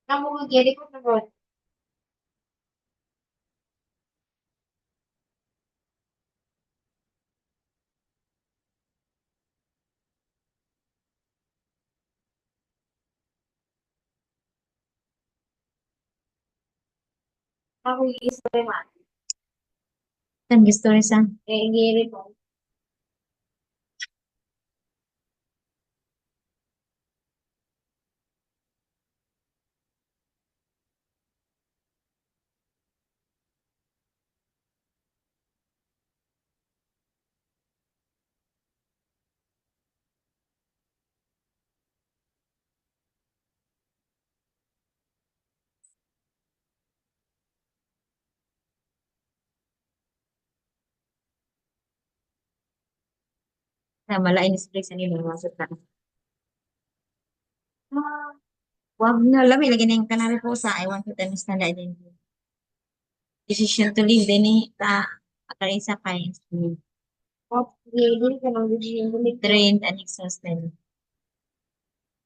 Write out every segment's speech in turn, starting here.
Kamu jadi ko na Ako i-story man. Kan gusto rin sa Giri ko. na malain is break sa nila masot na. Ah, Wag na lami lagi na yung kanari po sa I want to understand the identity. Decision to live din eh ta akala isa kay giri ka nang giri ko nito. drained and exhausted.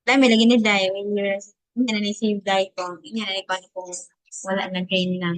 Lami lagi ni die when you're nga na ni save die ko. Nga na ni kung wala na drain na.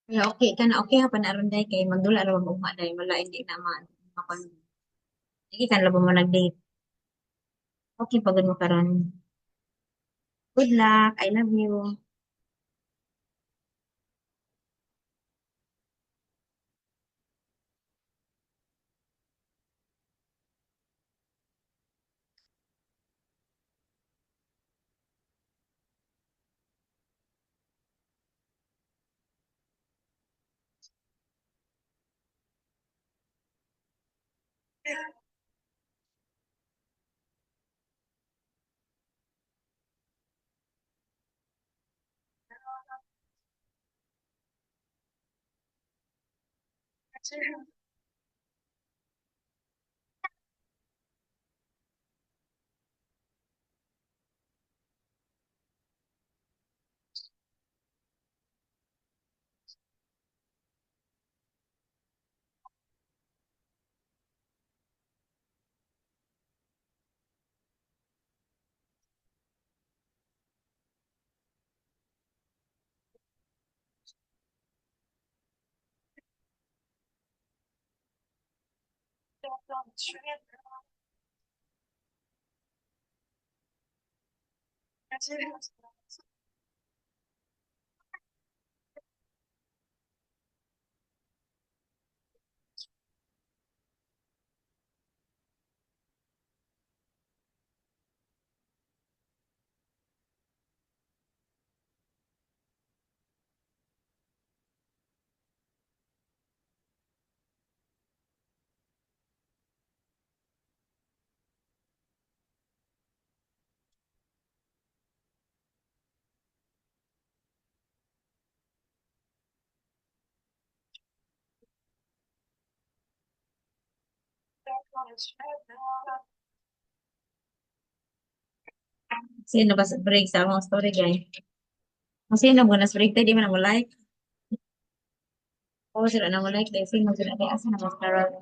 Kaya okay ka na okay ha panaron day kay magdula ra mo ugma day malain di na makon. Sige kan labo mo nag-date. Okay pagod mo karon. Good luck. I love you. Sino ba sa break sa akong story guys? Kung sino mo na break tayo, di man mo like. Oo, sila na mo like. Dahil sino sila kaya asa na mas karoon.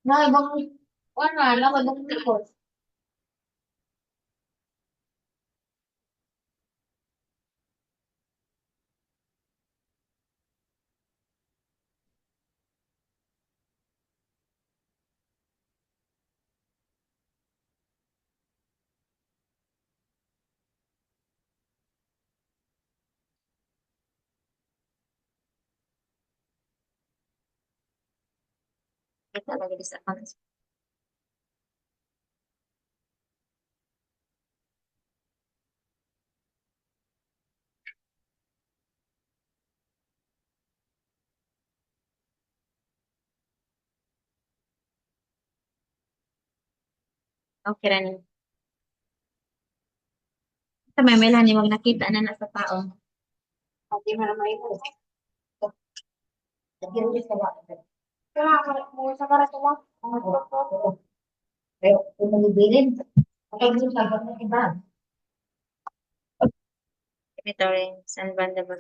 Na ibang, ano, alam ko, ibang tipos. Ito lagi di sa account. Okay ra ni. Sa may melan ni wag nakita na na sa tao. Pati mo naman ito. Lagyan ulit sa water. Kaya, mo sa karato mo. Pero, kung manibilin, kapag yung sagot ng iba. Ito rin San Banda ba?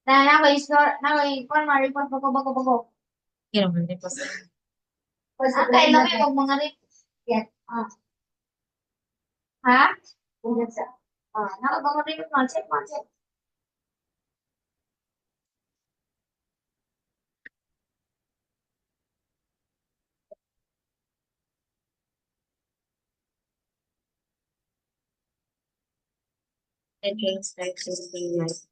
Na, kung ma-report bago. Kira man din po sa. Kailangan yung mga yan. Ha? Yan sa. Nakabangon rin yung concept. The drinks like to be like.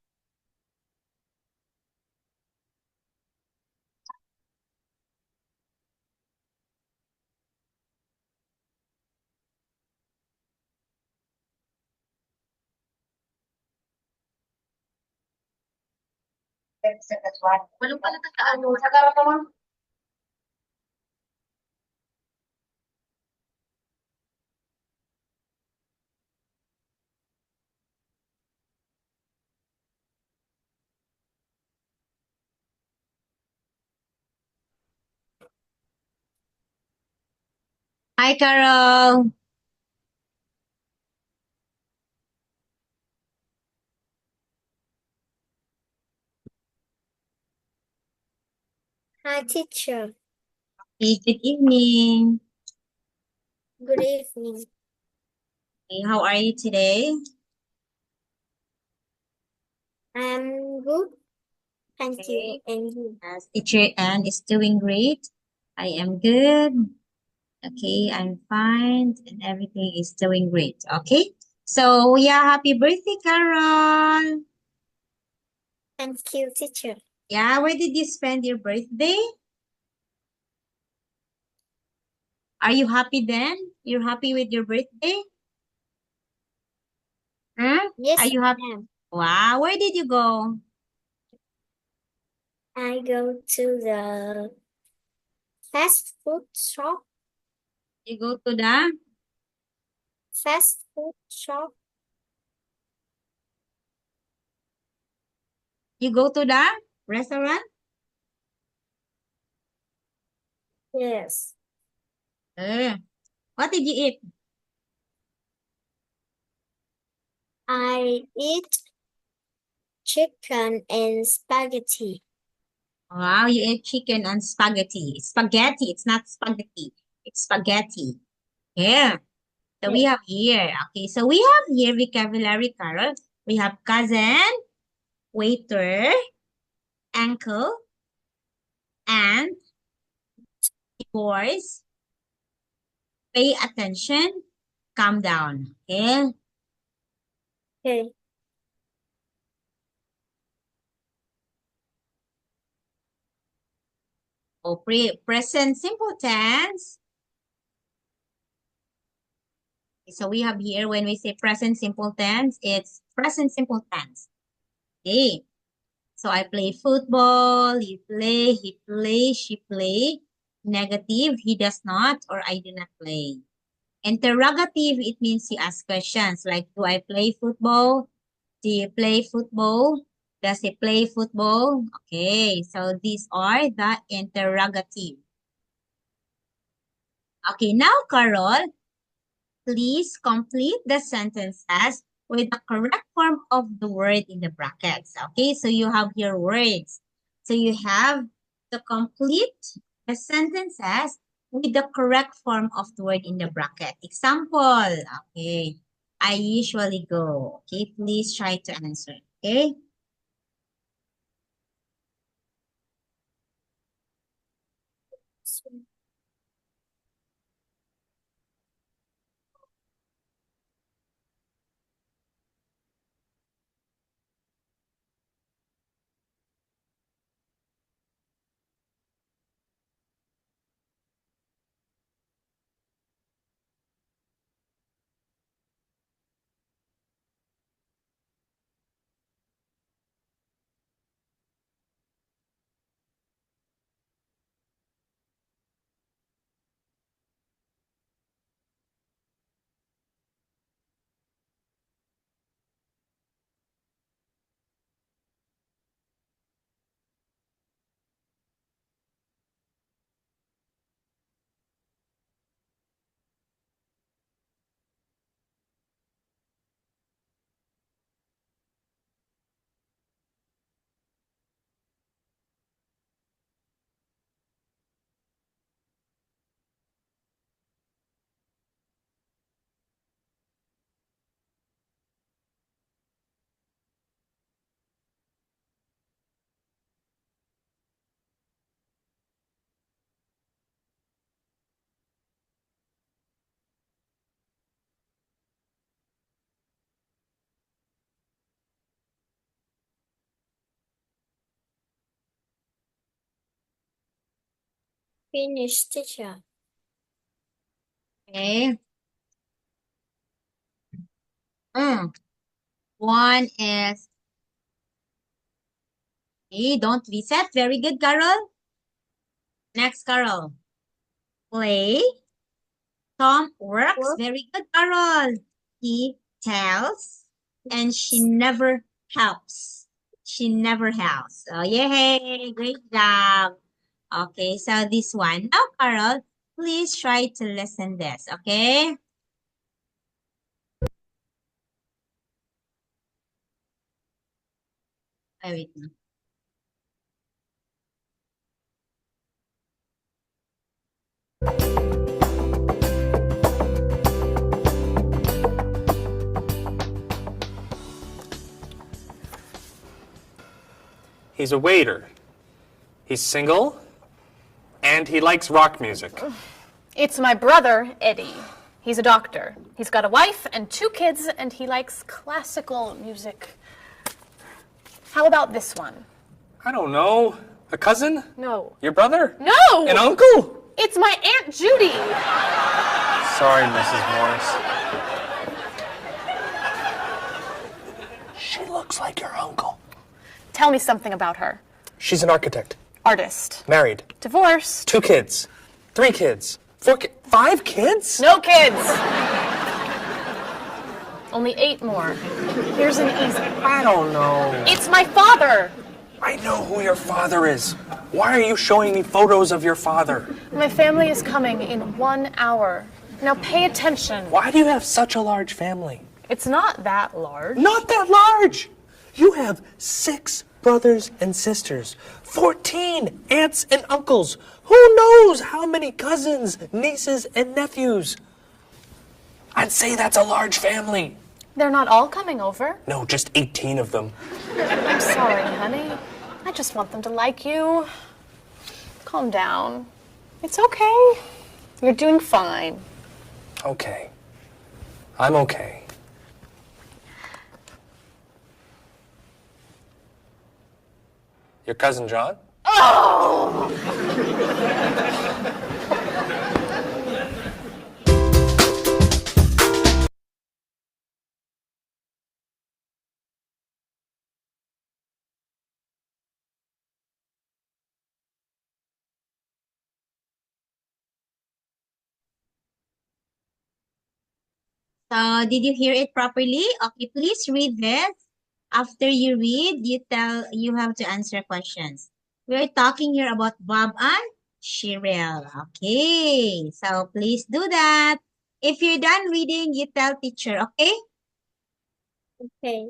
Sa katwan. Walang pala ano, sa karatawan. Hi, Carol. Hi, teacher. Hey, good evening. Good evening. Hey, how are you today? I'm good. Thank Okay. you. And you? As teacher Anne is doing great. I am good. Okay, I'm fine and everything is doing great. Okay. So yeah, happy birthday, Carol. Thank you, teacher. Yeah, where did you spend your birthday? Are you happy then? You're happy with your birthday? Hmm? Yes, Are you I happy? am. Wow, where did you go? I go to the fast food shop. You go to the Fast food shop. restaurant? Yes. What did you eat? I eat chicken and spaghetti. Wow, you ate chicken and spaghetti. Spaghetti, it's not spaghetti. It's spaghetti. Yeah. So we Yes. have here. Okay, so we have here vocabulary, Carol. We have cousin, waiter, uncle, aunt, boys. Pay attention, calm down. Okay. Okay. Oh, present simple tense. So we have here, when we say present simple tense, it's present simple tense. Okay. So I play football, you play, he play, she play. Negative, he does not, or I do not play. Interrogative, it means you ask questions like, do I play football? Do you play football? Does he play football? Okay, so these are the interrogative. Okay, now, Carol, please complete the sentences with the correct form of the word in the brackets. Okay, so you have your words. So you have to complete the sentences with the correct form of the word in the bracket. Example, okay, I usually go. Okay, please try to answer. Okay. Finish, teacher. Okay. One is, okay, don't reset. Very good, Carol. Next, Carol. Play. Tom works. Work. Very good, Carol. He tells. And she never helps. She never helps. Oh, yay. Great job. Okay, so this one. Now, Carol, please try to listen this, okay? Wait. He's a waiter. He's single, and he likes rock music. It's my brother, Eddie. He's a doctor. He's got a wife and 2 kids, and he likes classical music. How about this one? I don't know. A cousin? No. Your brother? No! An uncle? It's my Aunt Judy. Sorry, Mrs. Morris. She looks like your uncle. Tell me something about her. She's an architect. Artist. Married. Divorced. 2 kids. 3 kids. 4 kids. 5 kids? No kids. Only 8 more. Here's an easy. I don't know. It's my father. I know who your father is. Why are you showing me photos of your father? My family is coming in 1 hour. Now pay attention. Why do you have such a large family? It's not that large. Not that large. You have 6 brothers and sisters, 14 aunts and uncles. Who knows how many cousins, nieces, and nephews? I'd say that's a large family. They're not all coming over. No, just 18 of them. I'm sorry, honey. I just want them to like you. Calm down. It's okay. You're doing fine. Okay. I'm okay. Your cousin John? So, did you hear it properly? Okay, please read this. After you read, you have to answer questions. We're talking here about Bob and Cheryl. Okay, so please do that. If you're done reading, you tell teacher, okay? Okay.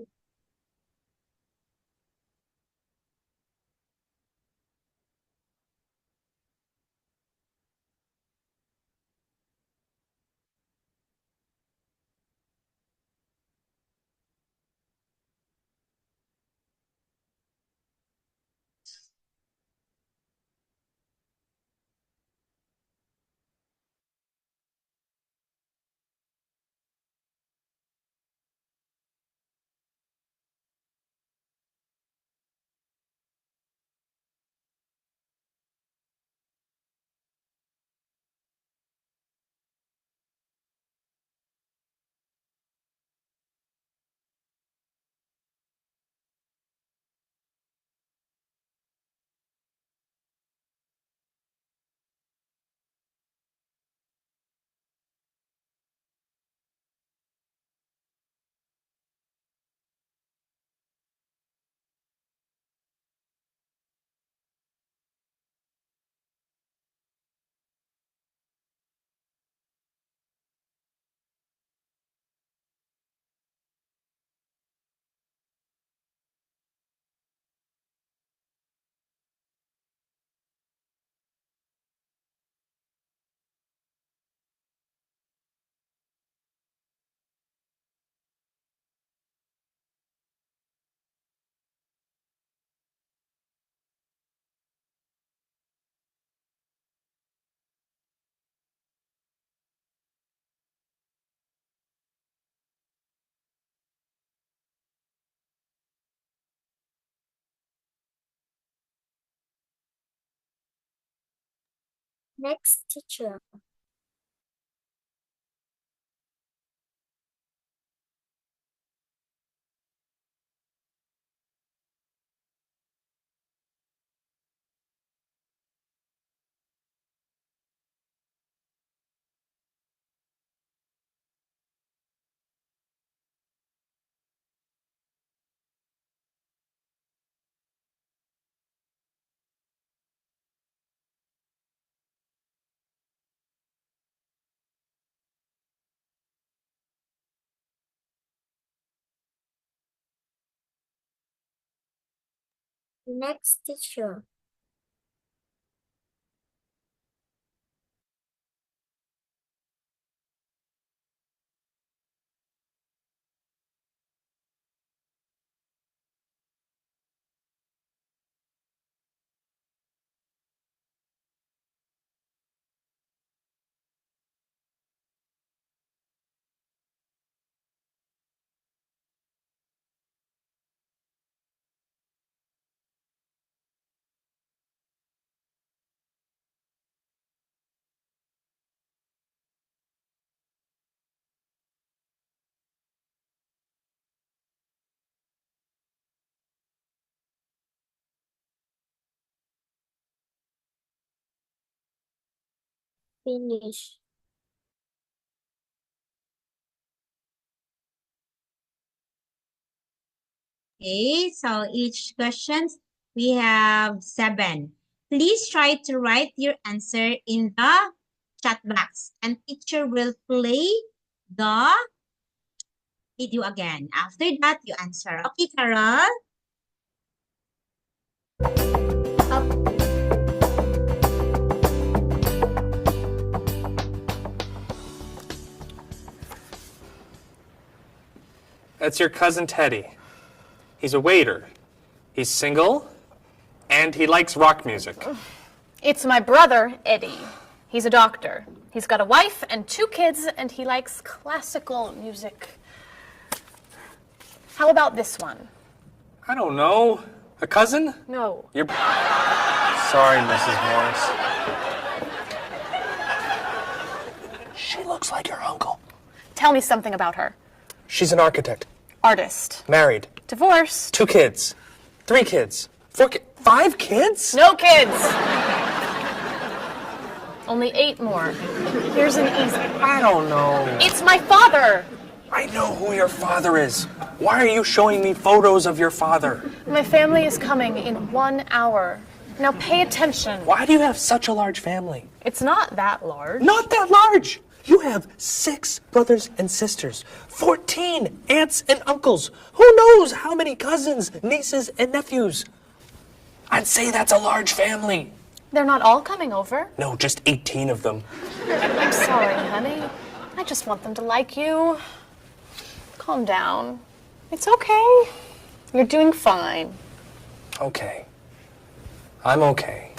Next teacher. Next teacher. Finish. Okay, so each question we have 7. Please try to write your answer in the chat box and teacher will play the video again. After that, you answer. Okay, Carol? That's your cousin Teddy. He's a waiter. He's single, and he likes rock music. It's my brother, Eddie. He's a doctor. He's got a wife and 2 kids, and he likes classical music. How about this one? I don't know. A cousin? No. You're... Sorry, Mrs. Morris. She looks like your uncle. Tell me something about her. She's an architect. Artist. Married. Divorced. 2 kids. 3 kids. 4 kids. 5 kids? No kids. Only 8 more. Here's an easy. I don't know. It's my father. I know who your father is. Why are you showing me photos of your father? My family is coming in 1 hour. Now pay attention. Why do you have such a large family? It's not that large. Not that large. You have 6 brothers and sisters, 14 aunts and uncles. Who knows how many cousins, nieces, and nephews? I'd say that's a large family. They're not all coming over. No, just 18 of them. I'm sorry, honey. I just want them to like you. Calm down. It's okay. You're doing fine. Okay. I'm okay.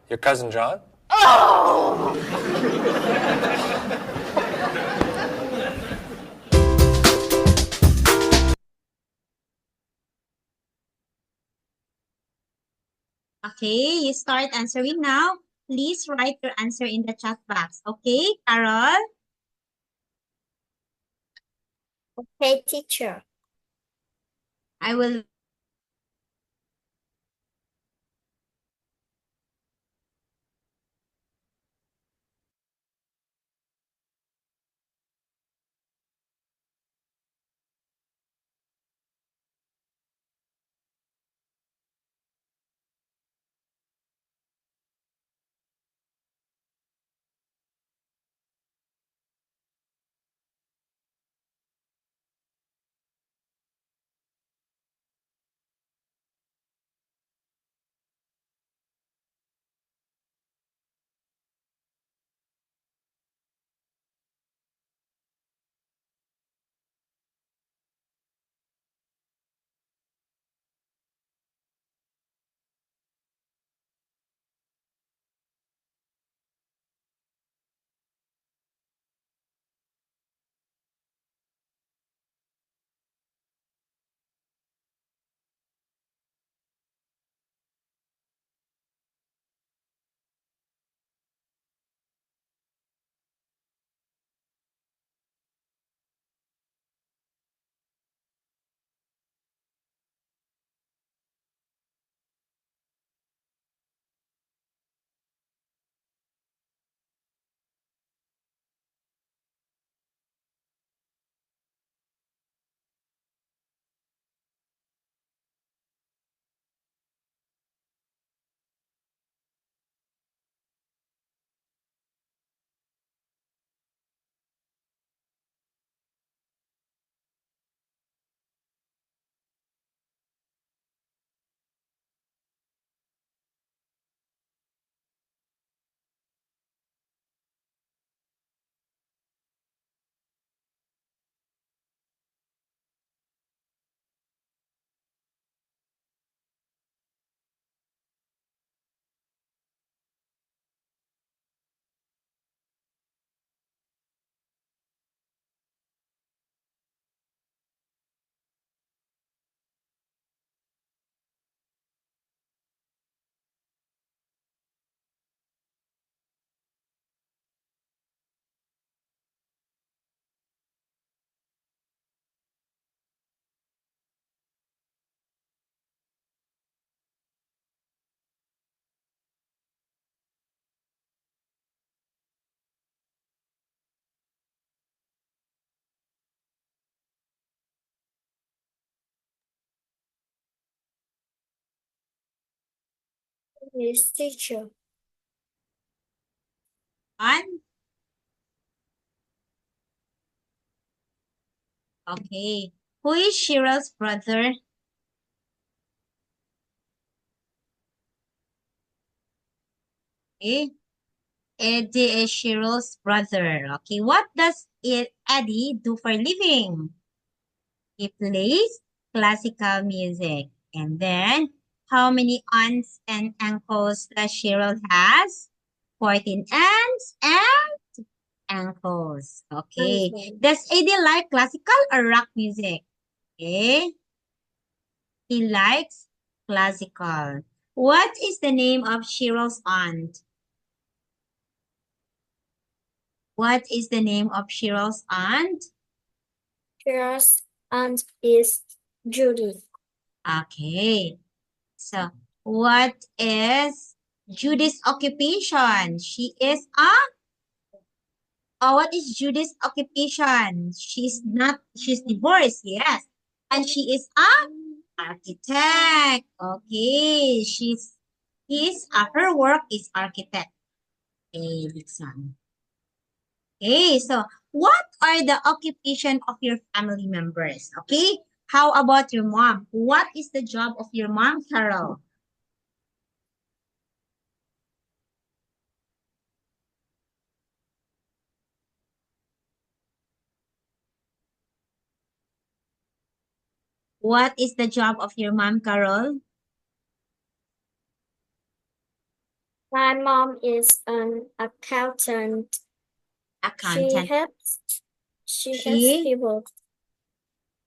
Your cousin John? Okay, you start answering now. Please write your answer in the chat box. Okay, Carol? Hey, teacher. I will Yes, teacher. on. Okay. Who is Cheryl's brother? Okay. Eddie is Cheryl's brother. Okay. What does Eddie do for a living? He plays classical music. And then, how many aunts and uncles does Cheryl has? 14 aunts and uncles. Okay. Okay. Does Eddie like classical or rock music? Okay. He likes classical. What is the name of Cheryl's aunt? What is the name of Cheryl's aunt? Cheryl's aunt is Judy. Okay. So, what is Judy's occupation. She is a. Oh, what is Judy's occupation? She's divorced, yes. And she is a architect. Okay, her work is architect. Okay, Dixon. Okay, so what are the occupation of your family members? Okay, how about your mom? What is the job of your mom, Carol? What is the job of your mom, Carol? My mom is an accountant. She Accountant. helps she helps She people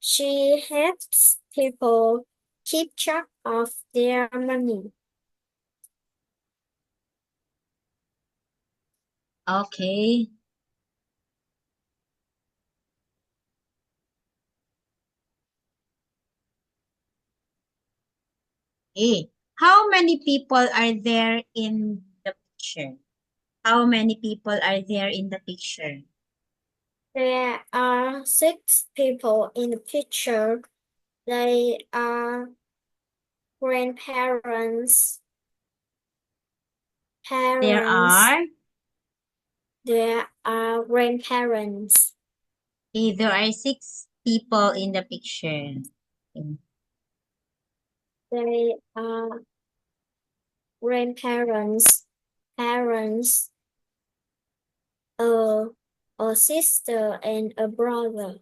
she helps people keep track of their money. okay. Okay. How many people are there in the picture? How many people are there in the picture? There are 6 people in the picture. They are grandparents, There parents. are There are grandparents. there are 6 people in the picture. Okay. They are grandparents, parents, a, a sister, and a brother.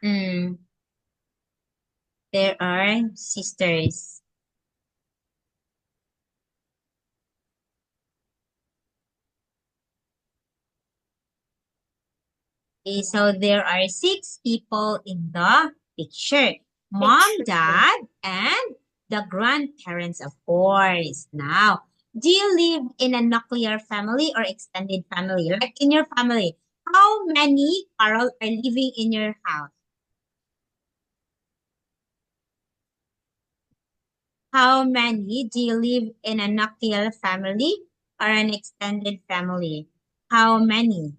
Mm, there are sisters. Okay, so there are 6 people in the picture. Mom, Picture. dad, and the grandparents, of course. Now, do you live in a nuclear family or extended family? Like in your family, how many, Carol, are living in your house? How many do you live in a nuclear family or an extended family? How many?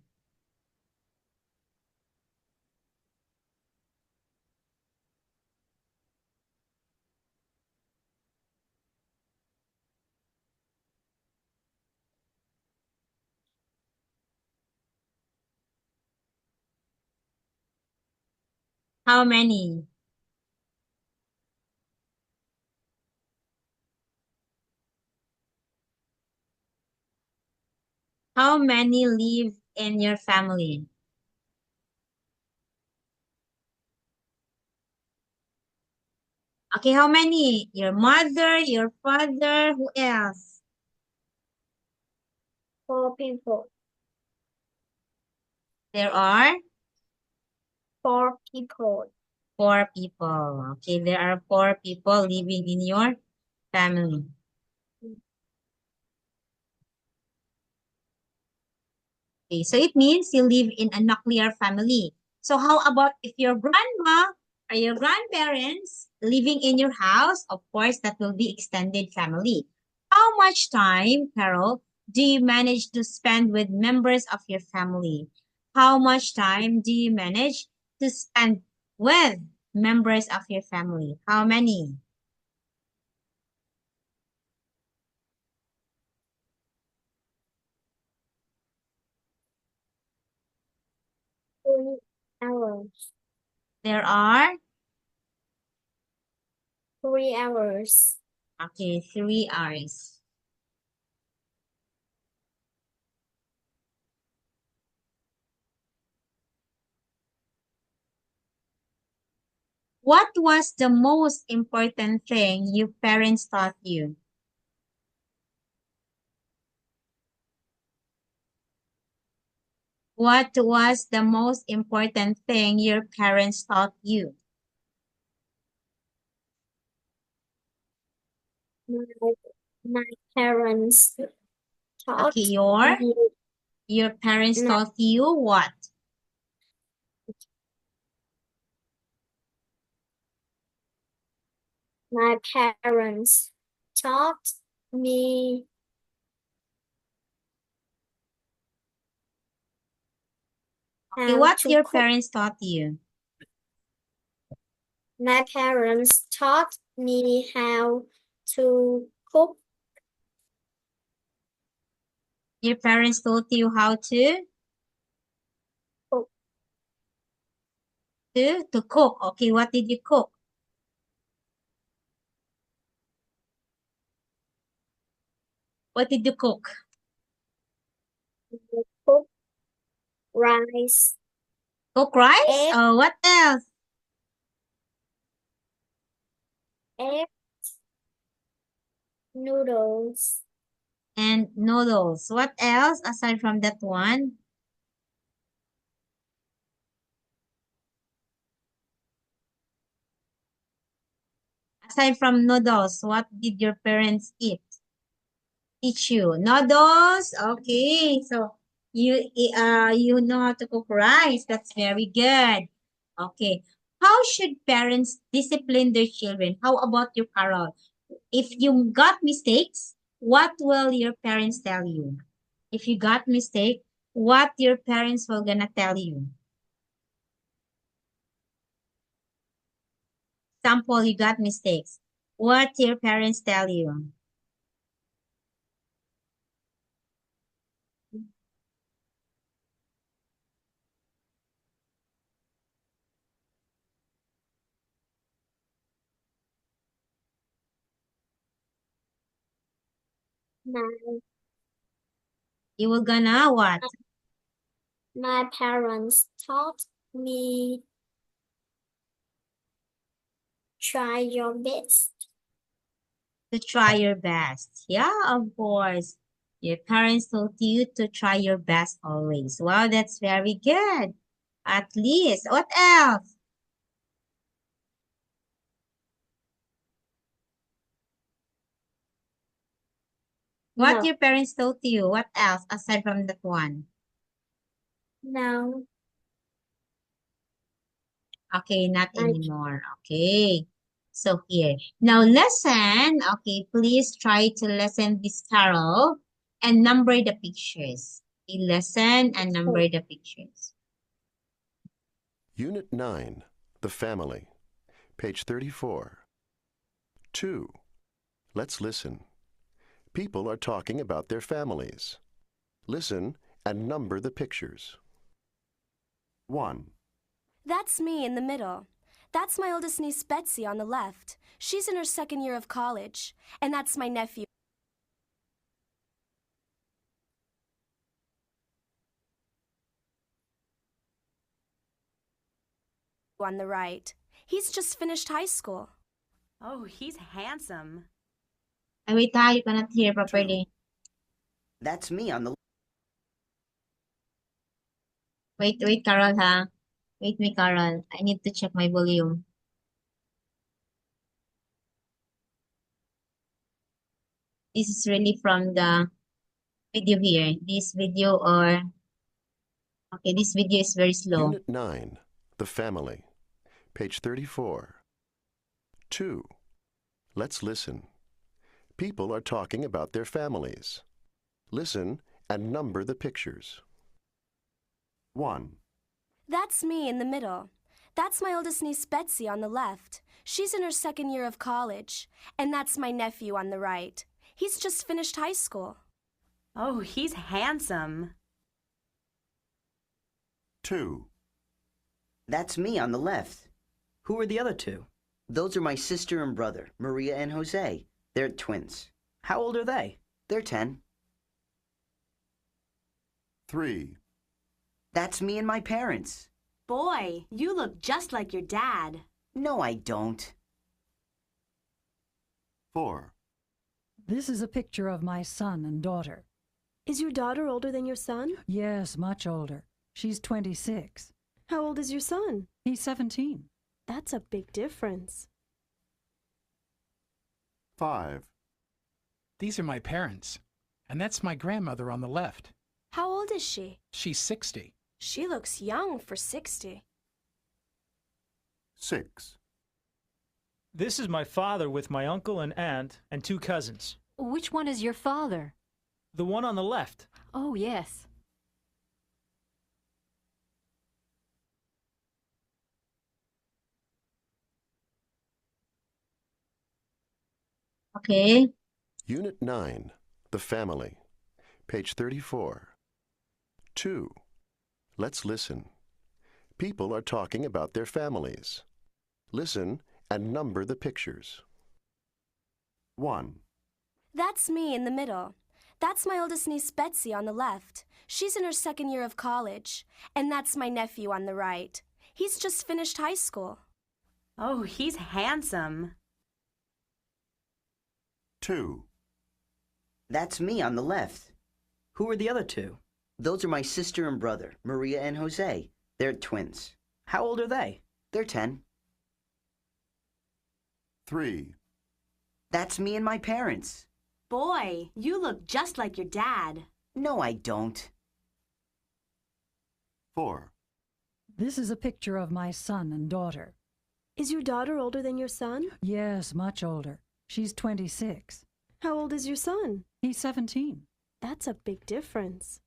How many? How many live in your family? Okay, how many? Your mother, your father, who else? 4 people. There are 4 people. 4 people. Okay, there are 4 people living in your family. Okay, so it means you live in a nuclear family. So how about if your grandma or your grandparents living in your house? Of course, that will be extended family. How much time, Carol, do you manage to spend with members of your family? How much time do you manage to spend with members of your family? How many? 3 hours. There are, 3 hours. okay, 3 hours. What was the most important thing your parents taught you? What was the most important thing your parents taught you? My, my parents taught Okay, your me. your parents My, taught you what? my parents taught me Okay, how what to your cook. parents taught you? My parents taught me how to cook. Your parents taught you how to? Cook. To cook. Okay, what did you cook? What did you cook? Cook rice, Cook rice? Egg. Oh, what else? eggs, noodles, And noodles. What else aside from that one? Aside from noodles, what did your parents teach you? Noodles? Okay, so you know how to cook rice. That's very good. Okay. How should parents discipline their children? How about you, Carol? If you got mistakes, what will your parents tell you? If you got mistake, what your parents will gonna tell you? Example, you got mistakes. What your parents tell you? my You will gonna what? my parents taught me try your best. To try your best. Yeah, of course. Your parents told you to try your best always. Wow, that's very good. At least. What else? What No, your parents told you? What else aside from that one? no, Okay, not my anymore. Okay. So here. Now listen. Okay, please try to listen this carol and number the pictures. Okay, listen and number the pictures. Unit 9, The Family, page 34. 2. Let's listen. People are talking about their families. Listen and number the pictures. 1, That's me in the middle. That's my oldest niece Betsy on the left. She's in her second year of college. And that's my nephew on the right. He's just finished high school. Oh, he's handsome. Ay, wait ha, you cannot hear properly. That's me on the Wait, Carol ha. Wait me, Carol. I need to check my volume. This is really from the video here. This video or... Okay, this video is very slow. Unit 9, The Family, page 34. 2. Let's listen. People are talking about their families. Listen and number the pictures. 1, That's me in the middle. That's my oldest niece Betsy on the left. She's in her second year of college. And that's my nephew on the right. He's just finished high school. Oh, he's handsome. 2, That's me on the left. Who are the other two? Those are my sister and brother, Maria and Jose. They're twins. How old are they? They're 10. 3, That's me and my parents. Boy, you look just like your dad. No, I don't. 4, This is a picture of my son and daughter. Is your daughter older than your son? Yes, much older. She's 26. How old is your son? He's 17. That's a big difference. 5, These are my parents, and that's my grandmother on the left. How old is she? She's 60. She looks young for 60. 6, This is my father with my uncle and aunt and two cousins. Which one is your father? The one on the left. Oh, yes. Okay. Unit 9, The Family. Page 34. 2. Let's listen. People are talking about their families. Listen and number the pictures. 1, That's me in the middle. That's my oldest niece Betsy on the left. She's in her second year of college. And that's my nephew on the right. He's just finished high school. Oh, he's handsome. 2, That's me on the left. Who are the other two? Those are my sister and brother, Maria and Jose. They're twins. How old are they? They're 10. 3, That's me and my parents. Boy, you look just like your dad. No, I don't. 4, This is a picture of my son and daughter. Is your daughter older than your son? Yes, much older. She's 26. How old is your son? He's 17. That's a big difference.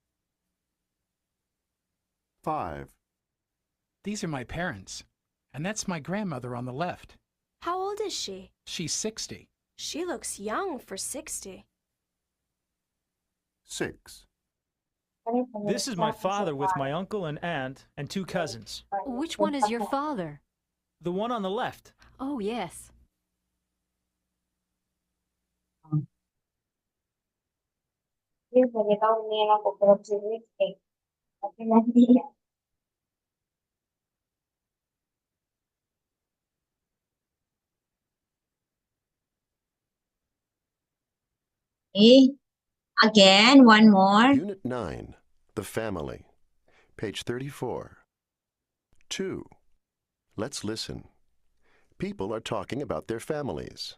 5, These are my parents. And that's my grandmother on the left. How old is she? She's 60. She looks young for 60. 6, This is my father with my uncle and aunt and 2 cousins. Which one is your father? The one on the left. Oh, yes. Yun, pwede ka umiyak ako pero sirit eh. Kasi nandiyan. Okay. Again, one more. Unit 9, The Family. Page 34. 2. Let's listen. People are talking about their families.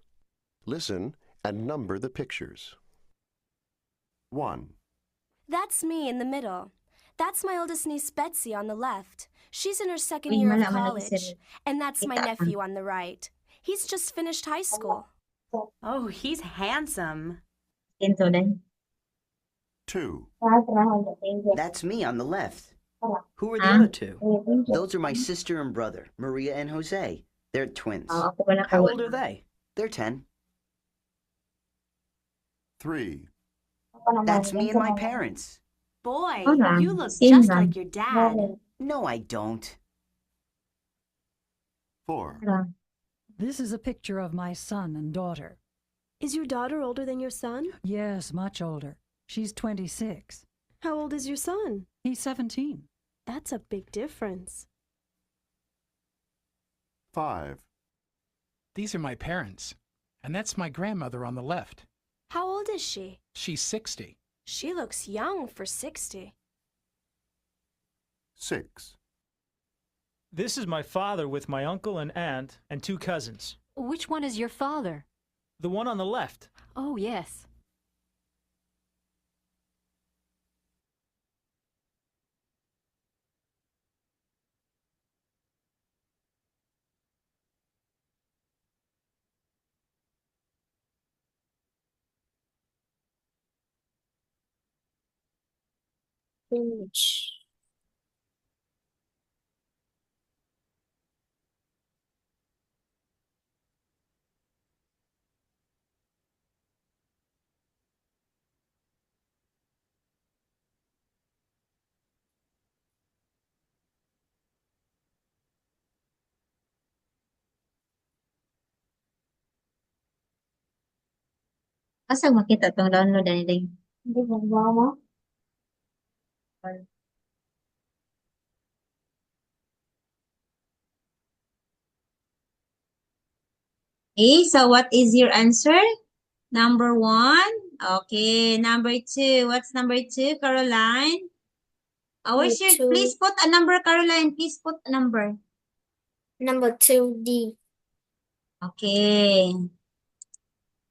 Listen and number the pictures. 1, That's me in the middle. That's my oldest niece Betsy on the left. She's in her second Uy, year of wala man college. nag-isip. And that's my Kita. nephew on the right. He's just finished high school. Oh, he's handsome. Ito din. 2, That's me on the left. Who are the Huh? other two? Those are my sister and brother, Maria and Jose. They're twins. Oh, ako pala How kawan. old are they? They're 10. 3, That's me and my parents. Boy, Hold on. you look Same just lang. like your dad. No, I don't. 4, Hala. This is a picture of my son and daughter. Is your daughter older than your son? Yes, much older. She's 26. How old is your son? He's 17. That's a big difference. 5, These are my parents. And that's my grandmother on the left. How old is she? She's 60. She looks young for 60. 6, This is my father with my uncle and aunt and 2 cousins. Which one is your father? The one on the left. Oh, yes. Asa makita itong download ani ding? Hindi mo mama. Okay, so what is your answer? Number 1. Okay, number 2. What's number 2, Caroline? Where's your, Two. please put a number, Caroline. Please put a number. Number 2D. Okay.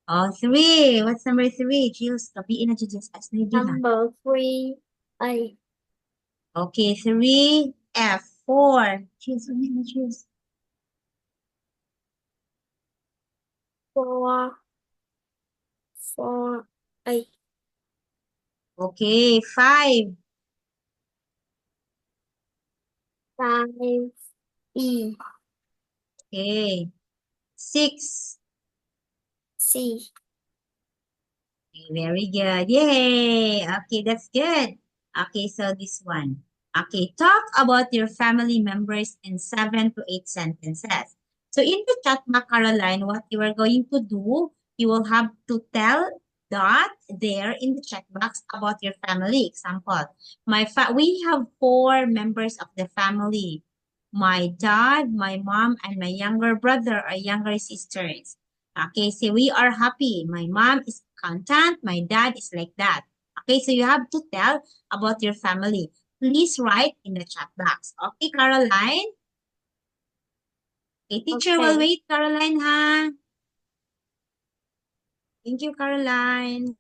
3. What's number 3? Jules, tabiin na Jules. As na yun, ha? Number 3A. Okay, 3F. 4. Jules, ano na Jules? 4C. 4. Ay, Okay, 5. 5. E. Okay. 6. C. Okay, very good. Yay! Okay, that's good. Okay, so this one. Okay, talk about your family members in 7 to 8 sentences. So in the chat box, Caroline, what you are going to do, you will have to tell that there in the chat box about your family. Example, we have 4 members of the family. My dad, my mom, and my younger brother or younger sisters. Okay, so we are happy. My mom is content. My dad is like that. Okay, so you have to tell about your family. Please write in the chat box. Okay, Caroline? Okay, teacher will Okay. wait, Caroline, ha? Thank you, Caroline.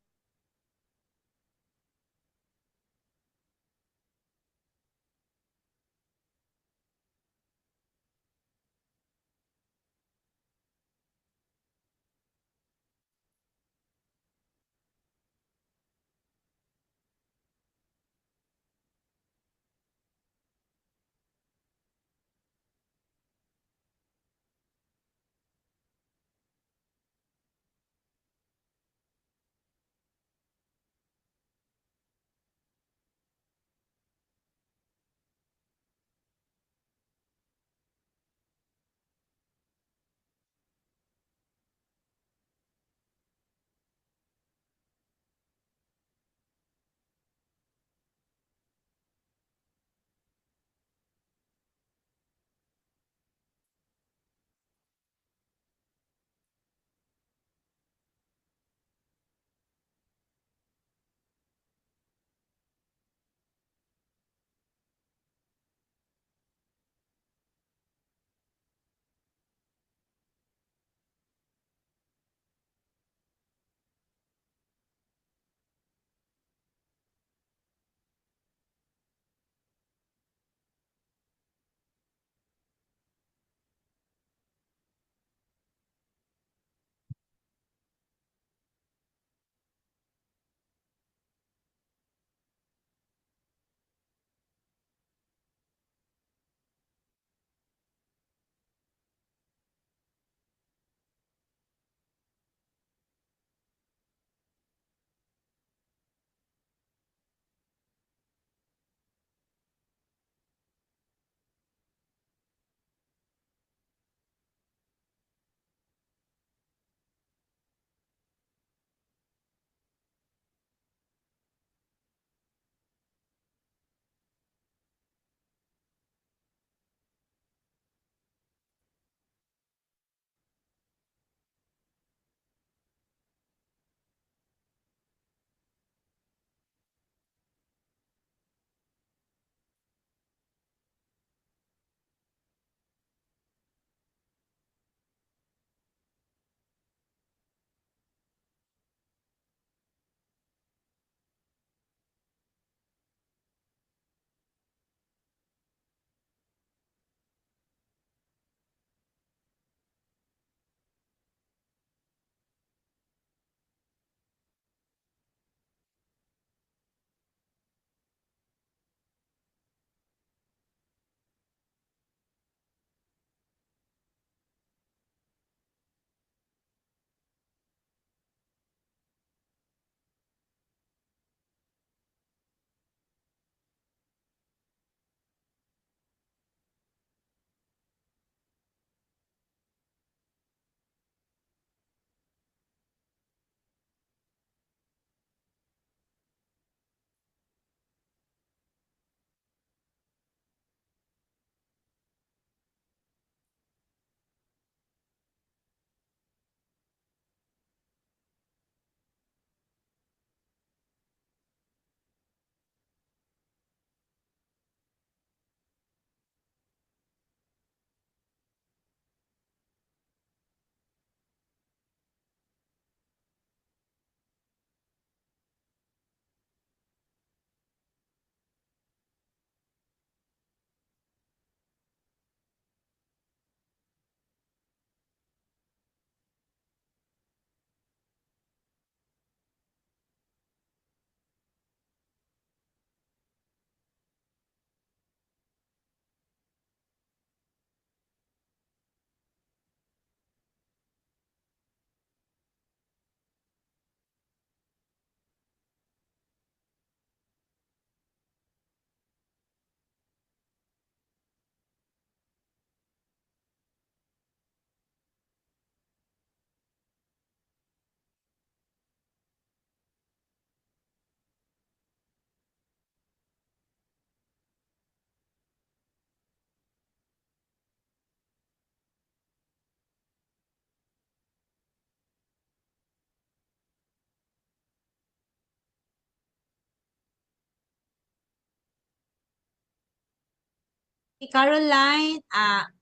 Caroline,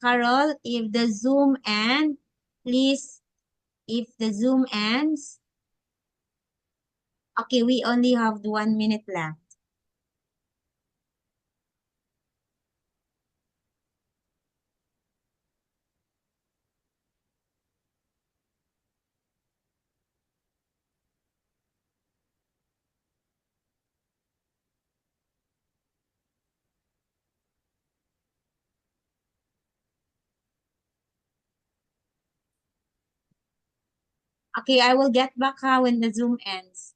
Carol, if the Zoom ends, please, if the Zoom ends, okay, we only have 1 minute left. Okay, I will get back when the Zoom ends.